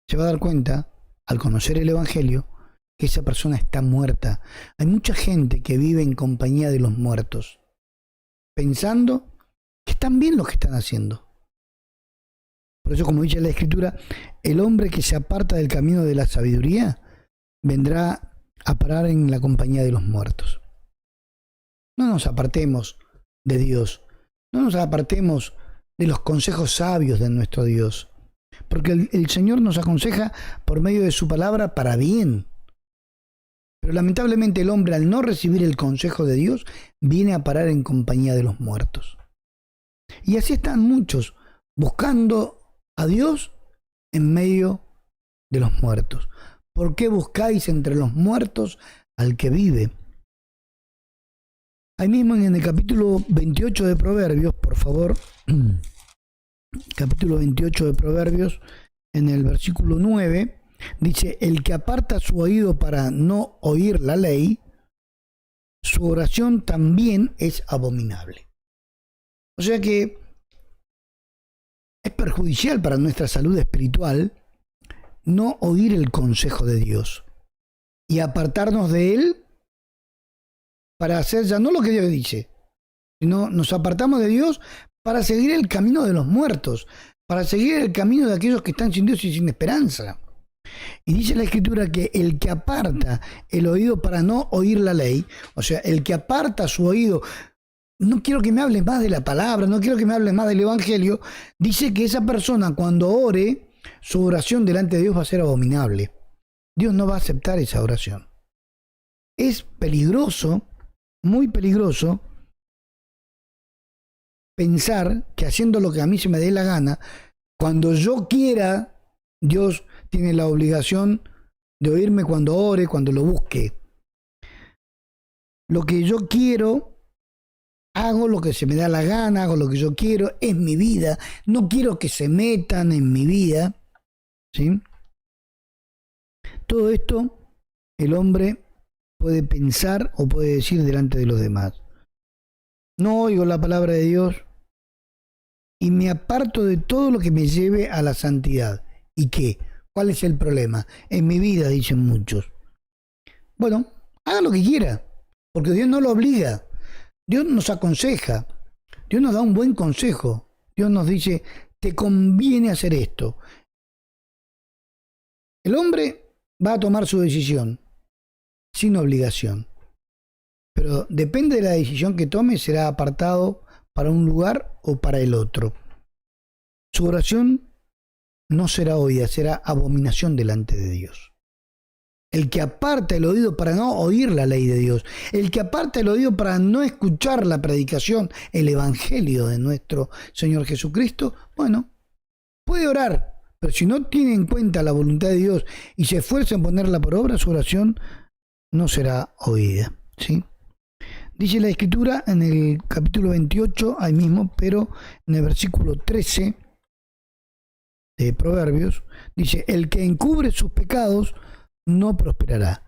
se va a dar cuenta, al conocer el Evangelio, que esa persona está muerta. Hay mucha gente que vive en compañía de los muertos, pensando que están bien lo que están haciendo. Por eso, como dice la Escritura, el hombre que se aparta del camino de la sabiduría vendrá a parar en la compañía de los muertos. No nos apartemos de Dios, no nos apartemos de los consejos sabios de nuestro Dios, porque el Señor nos aconseja por medio de su palabra para bien. Pero lamentablemente el hombre, al no recibir el consejo de Dios, viene a parar en compañía de los muertos. Y así están muchos buscando a Dios en medio de los muertos. ¿Por qué buscáis entre los muertos al que vive? Ahí mismo en el capítulo 28 de Proverbios, por favor, capítulo 28 de Proverbios, en el versículo 9, dice, el que aparta su oído para no oír la ley, su oración también es abominable. O sea que es perjudicial para nuestra salud espiritual no oír el consejo de Dios y apartarnos de él para hacer ya no lo que Dios dice, sino nos apartamos de Dios para seguir el camino de los muertos, para seguir el camino de aquellos que están sin Dios y sin esperanza. Y dice la Escritura que el que aparta el oído para no oír la ley, o sea, el que aparta su oído, no quiero que me hables más de la palabra, no quiero que me hables más del Evangelio, dice que esa persona cuando ore, su oración delante de Dios va a ser abominable. Dios no va a aceptar esa oración. Es peligroso, muy peligroso, pensar que haciendo lo que a mí se me dé la gana, cuando yo quiera, Dios tiene la obligación de oírme cuando ore, cuando lo busque. Lo que yo quiero, hago lo que se me da la gana, hago lo que yo quiero, es mi vida, no quiero que se metan en mi vida, ¿sí? Todo esto el hombre puede pensar o puede decir delante de los demás. No oigo la palabra de Dios y me aparto de todo lo que me lleve a la santidad. ¿Y qué? ¿Cuál es el problema? En mi vida, dicen muchos. Bueno, haga lo que quiera, porque Dios no lo obliga. Dios nos aconseja, Dios nos da un buen consejo. Dios nos dice, te conviene hacer esto. El hombre va a tomar su decisión, sin obligación. Pero depende de la decisión que tome, será apartado para un lugar o para el otro. Su oración no será oída, será abominación delante de Dios. El que aparta el oído para no oír la ley de Dios, el que aparta el oído para no escuchar la predicación, el evangelio de nuestro Señor Jesucristo, bueno, puede orar, Pero si no tiene en cuenta la voluntad de Dios y se esfuerza en ponerla por obra, su oración no será oída, ¿sí? Dice la Escritura en el capítulo 28, ahí mismo, pero en el versículo 13 de Proverbios, dice: el que encubre sus pecados no prosperará,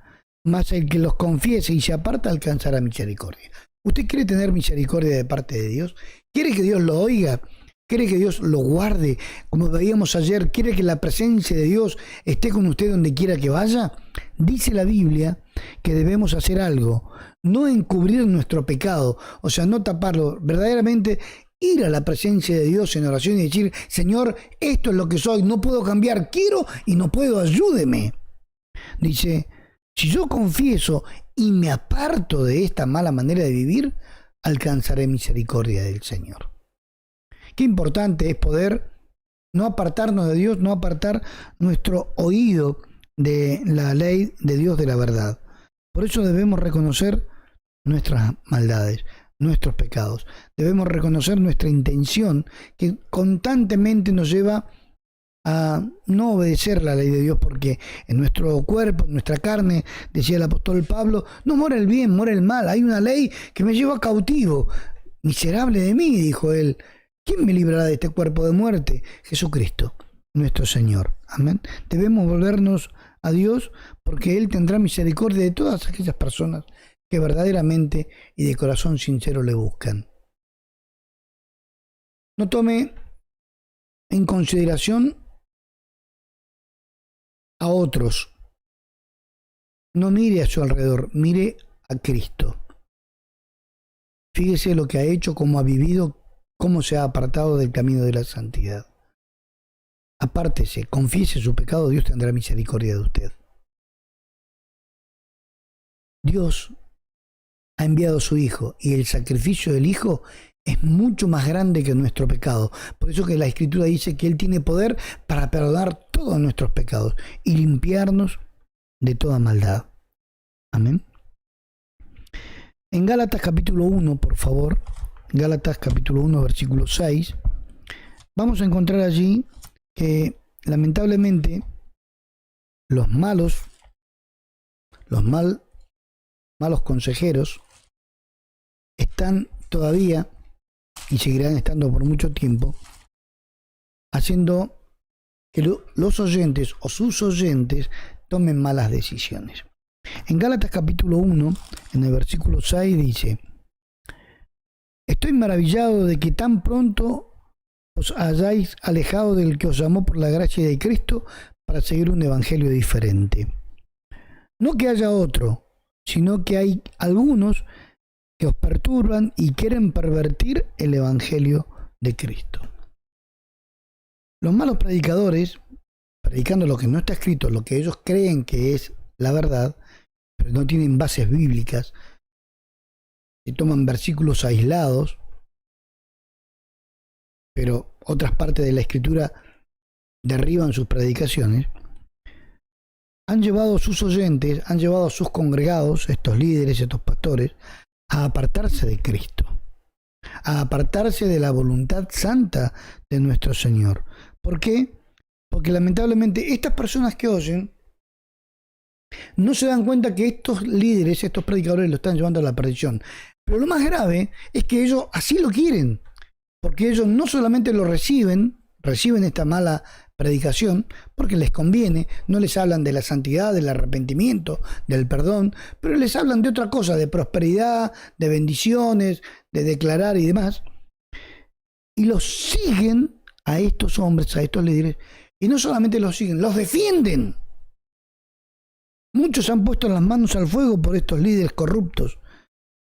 mas el que los confiese y se aparta alcanzará misericordia. ¿Usted quiere tener misericordia de parte de Dios? ¿Quiere que Dios lo oiga? ¿Quiere que Dios lo guarde? Como veíamos ayer, ¿quiere que la presencia de Dios esté con usted donde quiera que vaya? Dice la Biblia que debemos hacer algo, no encubrir nuestro pecado, o sea, no taparlo, verdaderamente ir a la presencia de Dios en oración y decir: Señor, esto es lo que soy, no puedo cambiar, quiero y no puedo, ayúdeme. Dice: si yo confieso y me aparto de esta mala manera de vivir, alcanzaré misericordia del Señor. Qué importante es poder no apartarnos de Dios, no apartar nuestro oído de la ley de Dios, de la verdad. Por eso debemos reconocer nuestras maldades, nuestros pecados. Debemos reconocer nuestra intención que constantemente nos lleva a no obedecer la ley de Dios, porque en nuestro cuerpo, en nuestra carne, decía el apóstol Pablo, no mora el bien, mora el mal. Hay una ley que me lleva cautivo. Miserable de mí, dijo él. ¿Quién me librará de este cuerpo de muerte? Jesucristo, nuestro Señor. Amén. Debemos volvernos a Dios, porque Él tendrá misericordia de todas aquellas personas que verdaderamente y de corazón sincero le buscan. No tome en consideración a otros. No mire a su alrededor, mire a Cristo. Fíjese lo que ha hecho, cómo ha vivido, cómo se ha apartado del camino de la santidad. Apártese, confiese su pecado, Dios tendrá misericordia de usted. Dios ha enviado a su Hijo y el sacrificio del Hijo es mucho más grande que nuestro pecado. Por eso que la Escritura dice que Él tiene poder para perdonar todos nuestros pecados y limpiarnos de toda maldad. Amén. En Gálatas capítulo 1, por favor, Gálatas capítulo 1, versículo 6, vamos a encontrar allí que lamentablemente los malos consejeros están todavía y seguirán estando por mucho tiempo haciendo que los oyentes o sus oyentes tomen malas decisiones. En Gálatas capítulo 1, en el versículo 6 dice: estoy maravillado de que tan pronto os hayáis alejado del que os llamó por la gracia de Cristo para seguir un evangelio diferente. No que haya otro, sino que hay algunos que os perturban y quieren pervertir el evangelio de Cristo. Los malos predicadores, predicando lo que no está escrito, lo que ellos creen que es la verdad, pero no tienen bases bíblicas, y toman versículos aislados, pero otras partes de la Escritura derriban sus predicaciones, han llevado a sus oyentes, han llevado a sus congregados, estos líderes, estos pastores, a apartarse de Cristo, a apartarse de la voluntad santa de nuestro Señor. ¿Por qué? Porque lamentablemente estas personas que oyen no se dan cuenta que estos líderes, estos predicadores lo están llevando a la perdición. Pero lo más grave es que ellos así lo quieren, porque ellos no solamente lo reciben esta mala predicación porque les conviene, no les hablan de la santidad, del arrepentimiento, del perdón, pero les hablan de otra cosa, de prosperidad, de bendiciones, de declarar y demás. Y los siguen a estos hombres, a estos líderes, y no solamente los siguen, los defienden. Muchos han puesto las manos al fuego por estos líderes corruptos,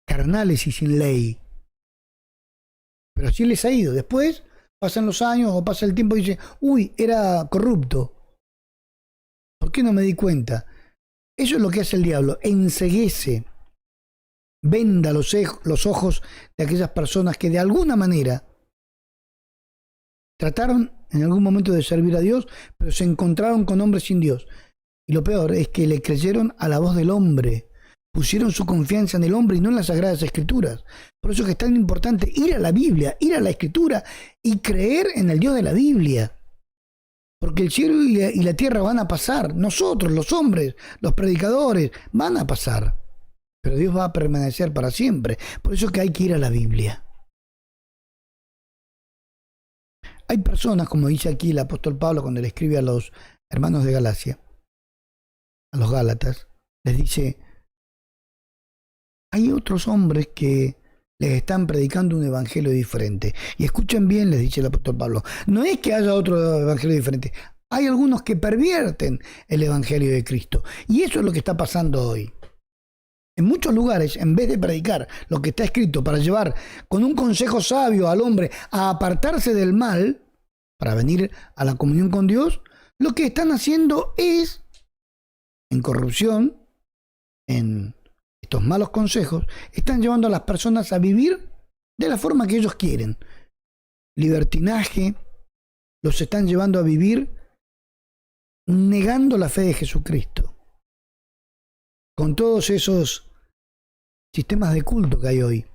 carnales y sin ley. Pero así les ha ido. Después pasan los años o pasa el tiempo y dicen: uy, era corrupto. ¿Por qué no me di cuenta? Eso es lo que hace el diablo, enceguece, venda los ojos de aquellas personas que de alguna manera trataron en algún momento de servir a Dios, pero se encontraron con hombres sin Dios. Y lo peor es que le creyeron a la voz del hombre, pusieron su confianza en el hombre y no en las Sagradas Escrituras. Por eso es que es tan importante ir a la Biblia, ir a la Escritura y creer en el Dios de la Biblia. Porque el cielo y la tierra van a pasar. Nosotros, los hombres, los predicadores, van a pasar. Pero Dios va a permanecer para siempre. Por eso es que hay que ir a la Biblia. Hay personas, como dice aquí el apóstol Pablo cuando le escribe a los hermanos de Galacia, a los Gálatas, les dice, hay otros hombres que les están predicando un evangelio diferente. Y escuchen bien, les dice el apóstol Pablo, no es que haya otro evangelio diferente, hay algunos que pervierten el evangelio de Cristo. Y eso es lo que está pasando hoy. En muchos lugares, en vez de predicar lo que está escrito para llevar con un consejo sabio al hombre a apartarse del mal, para venir a la comunión con Dios, lo que están haciendo es, en corrupción, en estos malos consejos, están llevando a las personas a vivir de la forma que ellos quieren. Libertinaje, los están llevando a vivir negando la fe de Jesucristo. Con todos esos sistemas de culto que hay hoy.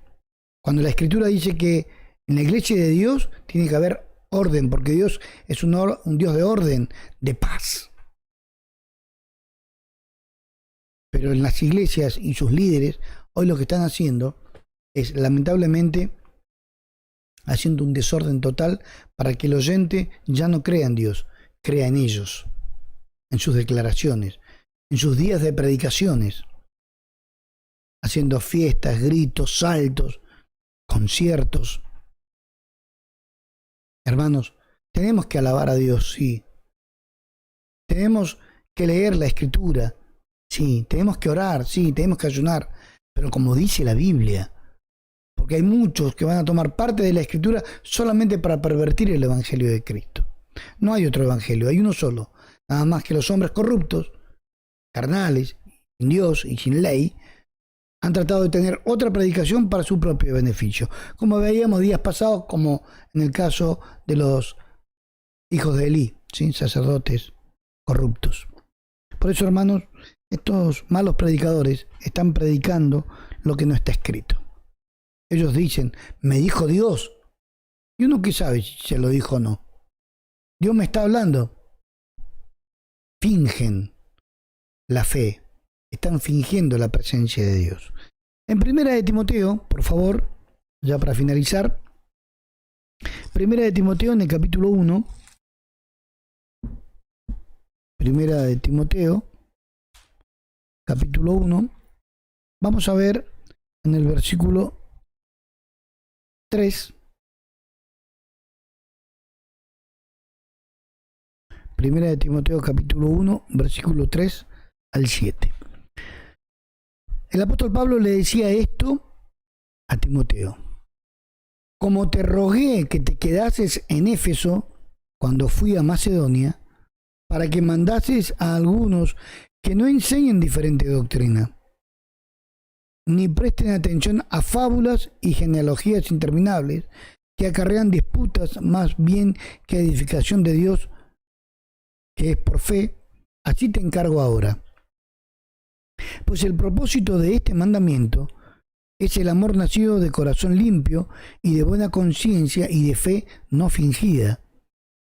Cuando la Escritura dice que en la iglesia de Dios tiene que haber orden, porque Dios es un Dios de orden, de paz. Pero en las iglesias y sus líderes, hoy lo que están haciendo es, lamentablemente, haciendo un desorden total para que el oyente ya no crea en Dios, crea en ellos, en sus declaraciones, en sus días de predicaciones, haciendo fiestas, gritos, saltos, conciertos. Hermanos, tenemos que alabar a Dios, sí. Tenemos que leer la Escritura, sí. Tenemos que orar, sí. Tenemos que ayunar. Pero como dice la Biblia, porque hay muchos que van a tomar parte de la Escritura solamente para pervertir el Evangelio de Cristo. No hay otro Evangelio, hay uno solo. Nada más que los hombres corruptos, carnales, sin Dios y sin ley, han tratado de tener otra predicación para su propio beneficio. Como veíamos días pasados, como en el caso de los hijos de Elí, ¿sí? Sacerdotes corruptos. Por eso, hermanos, estos malos predicadores están predicando lo que no está escrito. Ellos dicen, me dijo Dios. ¿Y uno qué sabe si se lo dijo o no? Dios me está hablando. Fingen la fe. Están fingiendo la presencia de Dios. En Primera de Timoteo, por favor, ya para finalizar, Primera de Timoteo en el capítulo 1, Primera de Timoteo, capítulo 1, vamos a ver en el versículo 3, Primera de Timoteo, capítulo 1, versículo 3 al 7. El apóstol Pablo le decía esto a Timoteo. Como te rogué que te quedases en Éfeso cuando fui a Macedonia, para que mandases a algunos que no enseñen diferente doctrina, ni presten atención a fábulas y genealogías interminables que acarrean disputas más bien que edificación de Dios, que es por fe, así te encargo ahora. Pues el propósito de este mandamiento es el amor nacido de corazón limpio y de buena conciencia y de fe no fingida,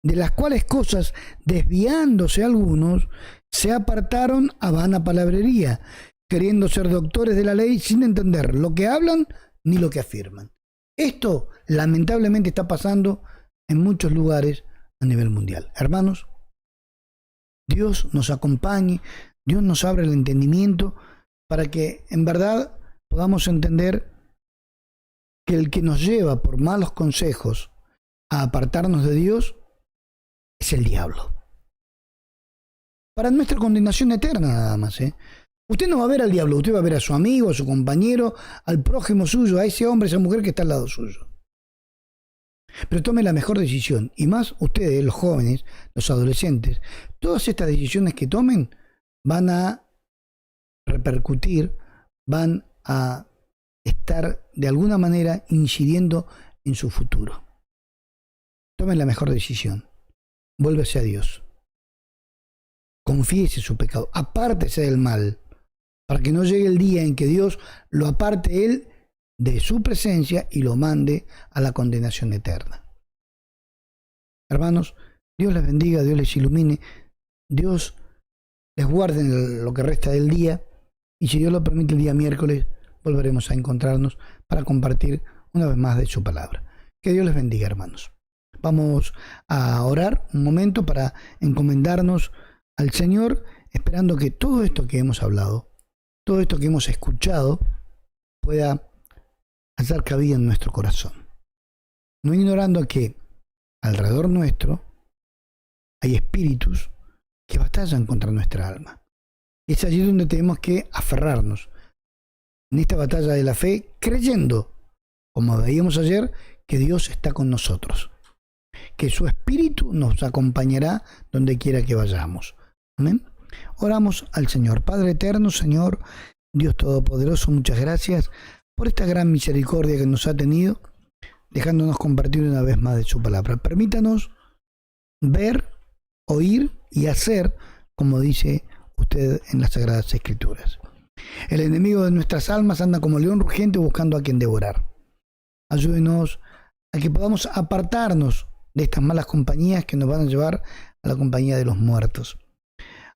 de las cuales cosas, desviándose algunos, se apartaron a vana palabrería, queriendo ser doctores de la ley sin entender lo que hablan ni lo que afirman. Esto lamentablemente está pasando en muchos lugares a nivel mundial. Hermanos, Dios nos acompañe, Dios nos abre el entendimiento para que en verdad podamos entender que el que nos lleva por malos consejos a apartarnos de Dios es el diablo. Para nuestra condenación eterna nada más, ¿eh? Usted no va a ver al diablo, usted va a ver a su amigo, a su compañero, al prójimo suyo, a ese hombre, a esa mujer que está al lado suyo. Pero tome la mejor decisión, y más ustedes, los jóvenes, los adolescentes, todas estas decisiones que tomen van a repercutir, van a estar de alguna manera incidiendo en su futuro. Tomen la mejor decisión. Vuélvese a Dios. Confiese su pecado. Apártese del mal, para que no llegue el día en que Dios lo aparte Él de su presencia y lo mande a la condenación eterna. Hermanos, Dios les bendiga, Dios les ilumine, Dios les guarde en lo que resta del día, y si Dios lo permite, el día miércoles volveremos a encontrarnos para compartir una vez más de su palabra. Que Dios les bendiga, hermanos. Vamos a orar un momento para encomendarnos al Señor, esperando que todo esto que hemos hablado, todo esto que hemos escuchado, pueda hallar cabida en nuestro corazón. No ignorando que alrededor nuestro hay espíritus que batallan contra nuestra alma. Y es allí donde tenemos que aferrarnos en esta batalla de la fe, creyendo, como veíamos ayer, que Dios está con nosotros, que su espíritu nos acompañará donde quiera que vayamos. Amén. Oramos al Señor. Padre eterno, Señor, Dios todopoderoso, muchas gracias por esta gran misericordia que nos ha tenido, dejándonos compartir una vez más de su palabra. Permítanos ver, oír y hacer como dice usted en las Sagradas Escrituras. El enemigo de nuestras almas anda como león rugiente buscando a quien devorar. Ayúdenos a que podamos apartarnos de estas malas compañías que nos van a llevar a la compañía de los muertos.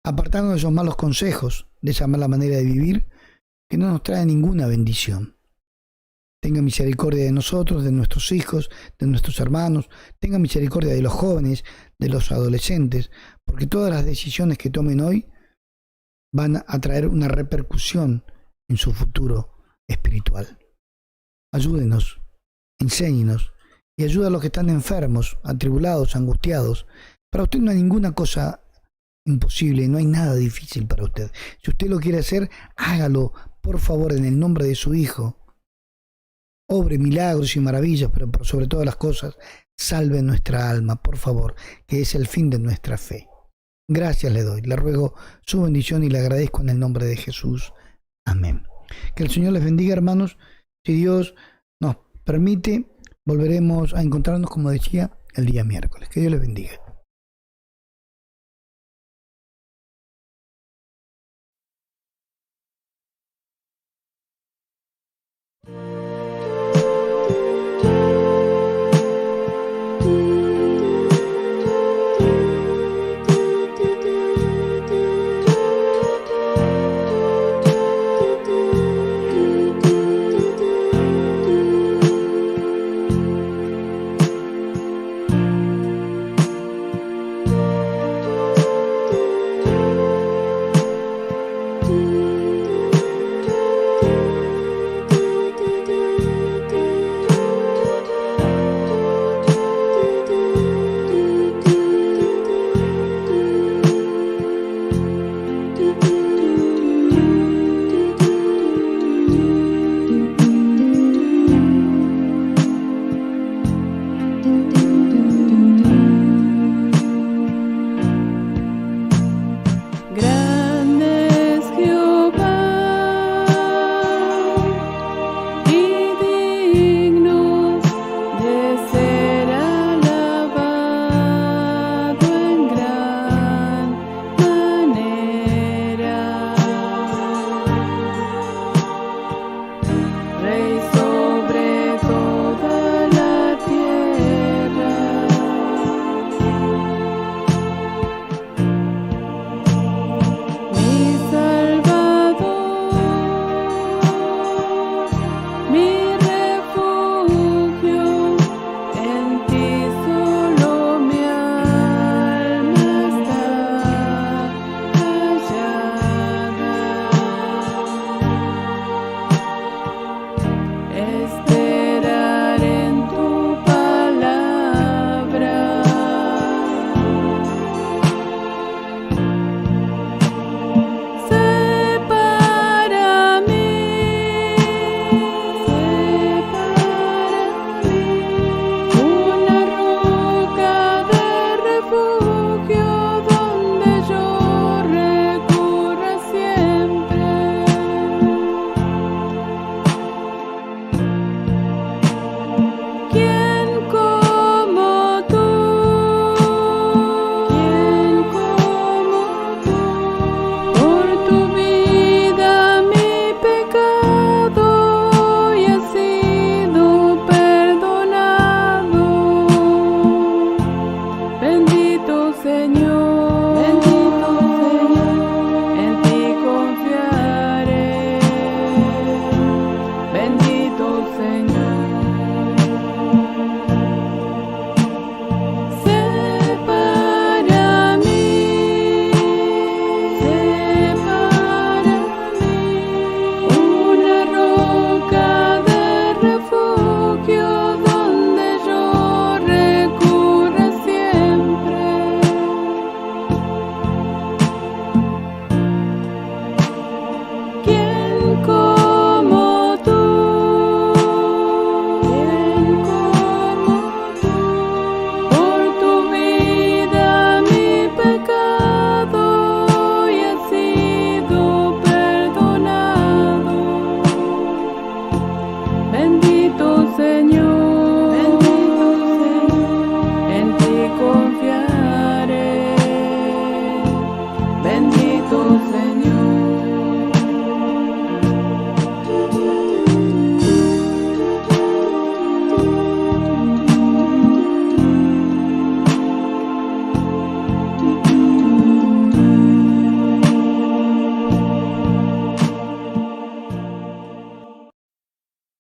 Apartarnos de esos malos consejos, de esa mala manera de vivir que no nos trae ninguna bendición. Tenga misericordia de nosotros, de nuestros hijos, de nuestros hermanos. Tenga misericordia de los jóvenes, de los adolescentes, porque todas las decisiones que tomen hoy van a traer una repercusión en su futuro espiritual. Ayúdenos, enséñenos y ayuda a los que están enfermos, atribulados, angustiados. Para usted no hay ninguna cosa imposible, no hay nada difícil para usted. Si usted lo quiere hacer, hágalo, por favor, en el nombre de su Hijo. Obre milagros y maravillas, pero por sobre todas las cosas, salve nuestra alma, por favor, que es el fin de nuestra fe. Gracias le doy, le ruego su bendición y le agradezco en el nombre de Jesús. Amén. Que el Señor les bendiga, hermanos. Si Dios nos permite, volveremos a encontrarnos, como decía, el día miércoles. Que Dios les bendiga.